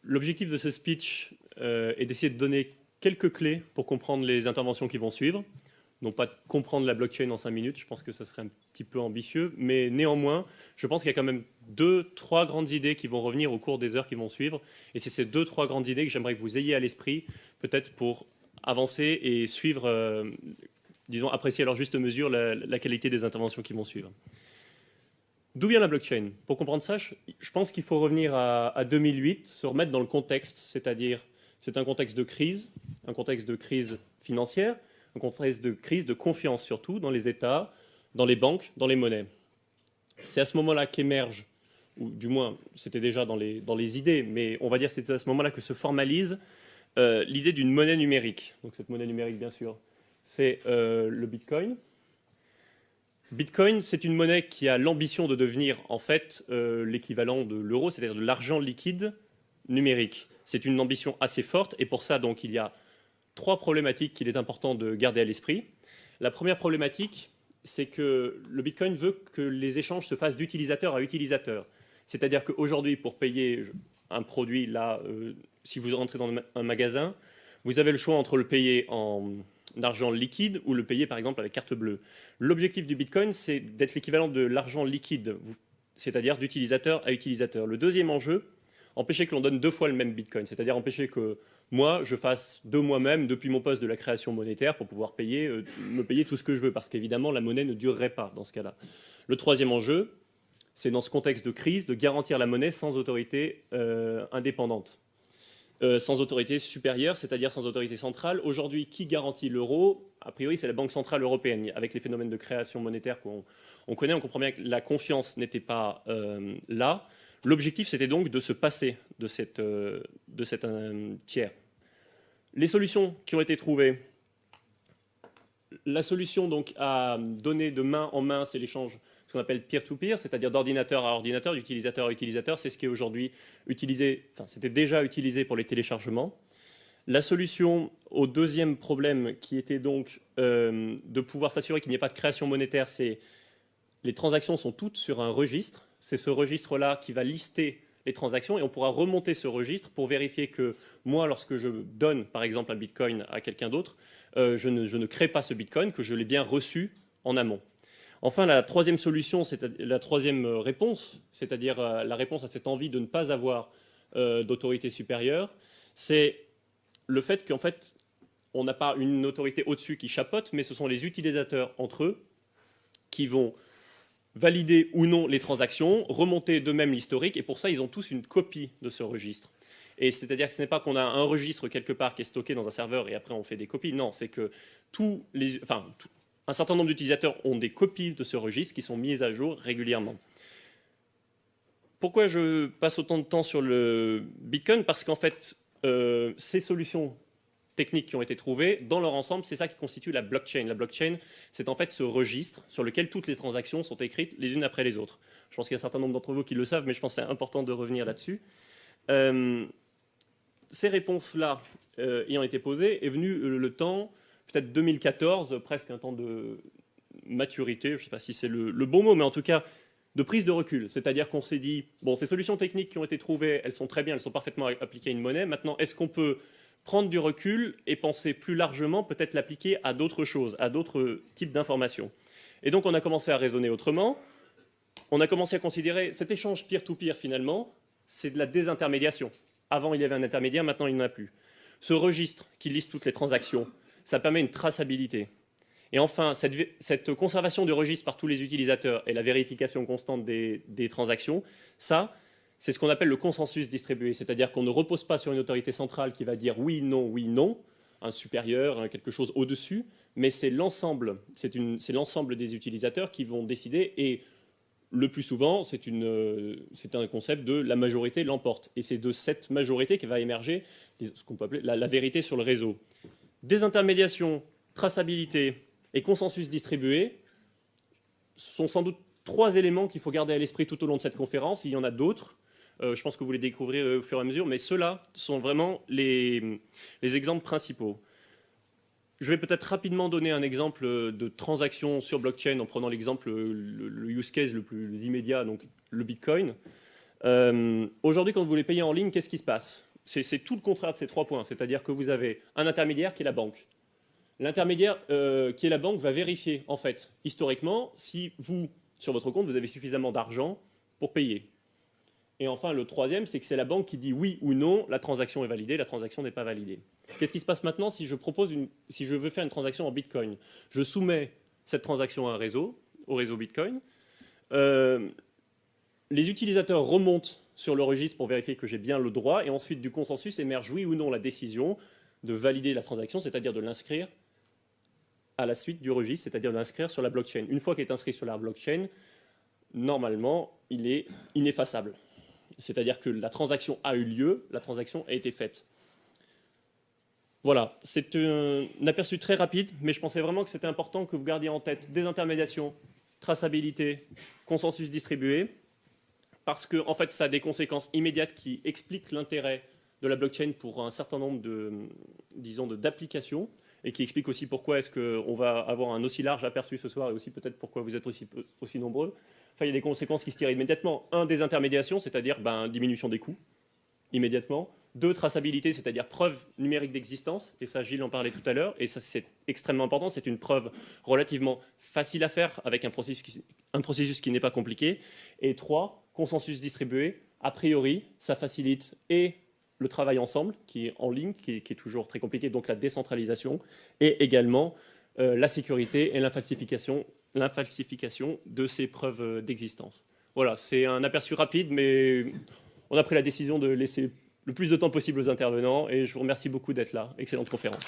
L'objectif de ce speech est d'essayer de donner quelques clés pour comprendre les interventions qui vont suivre. Non pas de comprendre la blockchain en 5 minutes, je pense que ça serait un petit peu ambitieux, mais néanmoins, je pense qu'il y a quand même 2-3 grandes idées qui vont revenir au cours des heures qui vont suivre. Et c'est ces 2-3 grandes idées que j'aimerais que vous ayez à l'esprit, peut-être pour avancer et suivre, disons, apprécier à leur juste mesure la qualité des interventions qui vont suivre. D'où vient la blockchain? Pour comprendre ça, je pense qu'il faut revenir à 2008, se remettre dans le contexte, c'est-à-dire c'est un contexte de crise financière, un contexte de crise de confiance surtout dans les États, dans les banques, dans les monnaies. C'est à ce moment-là qu'émerge, ou du moins c'était déjà dans les idées, mais on va dire c'est à ce moment-là que se formalise l'idée d'une monnaie numérique. Donc cette monnaie numérique, bien sûr, c'est le Bitcoin. Bitcoin, c'est une monnaie qui a l'ambition de devenir en fait l'équivalent de l'euro, c'est-à-dire de l'argent liquide numérique. C'est une ambition assez forte et pour ça, donc, il y a 3 problématiques qu'il est important de garder à l'esprit. La première problématique, c'est que le Bitcoin veut que les échanges se fassent d'utilisateur à utilisateur. C'est-à-dire qu'aujourd'hui, pour payer un produit, là, si vous rentrez dans un magasin, vous avez le choix entre le payer en argent liquide ou le payer par exemple avec carte bleue. L'objectif du Bitcoin, c'est d'être l'équivalent de l'argent liquide, c'est-à-dire d'utilisateur à utilisateur. Le deuxième enjeu, empêcher que l'on donne 2 fois le même Bitcoin, c'est-à-dire empêcher que moi, je fasse de moi-même, depuis mon poste de la création monétaire, pour pouvoir me payer tout ce que je veux, parce qu'évidemment, la monnaie ne durerait pas dans ce cas-là. Le troisième enjeu, c'est dans ce contexte de crise, de garantir la monnaie sans autorité indépendante. Sans autorité supérieure, c'est-à-dire sans autorité centrale. Aujourd'hui, qui garantit l'euro? A priori, c'est la Banque centrale européenne. Avec les phénomènes de création monétaire qu'on connaît, on comprend bien que la confiance n'était pas là. L'objectif, c'était donc de se passer de cet tiers. Les solutions qui ont été trouvées. La solution donc à donner de main en main, c'est l'échange, ce qu'on appelle peer-to-peer, c'est-à-dire d'ordinateur à ordinateur, d'utilisateur à utilisateur. C'est ce qui est aujourd'hui utilisé, enfin c'était déjà utilisé pour les téléchargements. La solution au deuxième problème, qui était donc de pouvoir s'assurer qu'il n'y ait pas de création monétaire, c'est les transactions sont toutes sur un registre. C'est ce registre-là qui va lister les transactions et on pourra remonter ce registre pour vérifier que moi, lorsque je donne par exemple un Bitcoin à quelqu'un d'autre, je ne crée pas ce Bitcoin, que je l'ai bien reçu en amont. Enfin, la troisième solution, la troisième réponse, c'est-à-dire la réponse à cette envie de ne pas avoir d'autorité supérieure, c'est le fait qu'en fait, on n'a pas une autorité au-dessus qui chapeaute, mais ce sont les utilisateurs entre eux qui vont valider ou non les transactions, remonter d'eux-mêmes l'historique, et pour ça, ils ont tous une copie de ce registre. Et c'est-à-dire que ce n'est pas qu'on a un registre quelque part qui est stocké dans un serveur et après on fait des copies. Non, c'est que un certain nombre d'utilisateurs ont des copies de ce registre qui sont mises à jour régulièrement. Pourquoi je passe autant de temps sur le Bitcoin? Parce qu'en fait, ces solutions techniques qui ont été trouvées, dans leur ensemble, c'est ça qui constitue la blockchain. La blockchain, c'est en fait ce registre sur lequel toutes les transactions sont écrites les unes après les autres. Je pense qu'il y a un certain nombre d'entre vous qui le savent, mais je pense que c'est important de revenir là-dessus. Ces réponses-là ayant été posées, est venu le temps, peut-être 2014, presque un temps de maturité, je ne sais pas si c'est le bon mot, mais en tout cas de prise de recul. C'est-à-dire qu'on s'est dit, bon, ces solutions techniques qui ont été trouvées, elles sont très bien, elles sont parfaitement appliquées à une monnaie. Maintenant, est-ce qu'on peut prendre du recul et penser plus largement, peut-être l'appliquer à d'autres choses, à d'autres types d'informations? Et donc on a commencé à raisonner autrement. On a commencé à considérer cet échange peer-to-peer, finalement, c'est de la désintermédiation. Avant, il y avait un intermédiaire, maintenant, il n'y en a plus. Ce registre qui liste toutes les transactions, ça permet une traçabilité. Et enfin, cette conservation du registre par tous les utilisateurs et la vérification constante des transactions, ça, c'est ce qu'on appelle le consensus distribué. C'est-à-dire qu'on ne repose pas sur une autorité centrale qui va dire oui, non, un supérieur, quelque chose au-dessus, mais c'est l'ensemble des utilisateurs qui vont décider. Et le plus souvent, c'est un concept de la majorité l'emporte. Et c'est de cette majorité qui va émerger ce qu'on peut appeler la vérité sur le réseau. Désintermédiation, traçabilité et consensus distribué sont sans doute 3 éléments qu'il faut garder à l'esprit tout au long de cette conférence. Il y en a d'autres. Je pense que vous les découvrirez au fur et à mesure, mais ceux-là sont vraiment les exemples principaux. Je vais peut-être rapidement donner un exemple de transaction sur blockchain en prenant l'exemple, le use case le plus immédiat, donc le Bitcoin. Aujourd'hui, quand vous voulez payer en ligne, qu'est-ce qui se passe? c'est tout le contraire de ces 3 points. C'est-à-dire que vous avez un intermédiaire qui est la banque. L'intermédiaire qui est la banque va vérifier, en fait, historiquement, si vous, sur votre compte, vous avez suffisamment d'argent pour payer. Et enfin, le troisième, c'est que c'est la banque qui dit oui ou non, la transaction est validée, la transaction n'est pas validée. Qu'est-ce qui se passe maintenant si si je veux faire une transaction en Bitcoin? Je soumets cette transaction à un réseau, au réseau Bitcoin. Les utilisateurs remontent sur le registre pour vérifier que j'ai bien le droit, et ensuite du consensus émerge oui ou non la décision de valider la transaction, c'est-à-dire de l'inscrire à la suite du registre, c'est-à-dire de l'inscrire sur la blockchain. Une fois qu'il est inscrit sur la blockchain, normalement, il est ineffaçable. C'est-à-dire que la transaction a eu lieu, la transaction a été faite. Voilà, c'est un aperçu très rapide, mais je pensais vraiment que c'était important que vous gardiez en tête désintermédiation, traçabilité, consensus distribué, parce que en fait, ça a des conséquences immédiates qui expliquent l'intérêt de la blockchain pour un certain nombre d'applications, et qui expliquent aussi pourquoi est-ce qu'on va avoir un aussi large aperçu ce soir, et aussi peut-être pourquoi vous êtes aussi nombreux. Enfin, il y a des conséquences qui se tirent immédiatement. 1, désintermédiation, c'est-à-dire diminution des coûts, immédiatement. 2, traçabilité, c'est-à-dire preuve numérique d'existence, et ça Gilles en parlait tout à l'heure, et ça c'est extrêmement important, c'est une preuve relativement facile à faire avec un processus qui n'est pas compliqué. Et 3, consensus distribué, a priori ça facilite et le travail ensemble, qui est en ligne, qui est toujours très compliqué, donc la décentralisation, et également la sécurité et l'infalsification de ces preuves d'existence. Voilà, c'est un aperçu rapide, mais on a pris la décision de laisser le plus de temps possible aux intervenants, et je vous remercie beaucoup d'être là. Excellente conférence.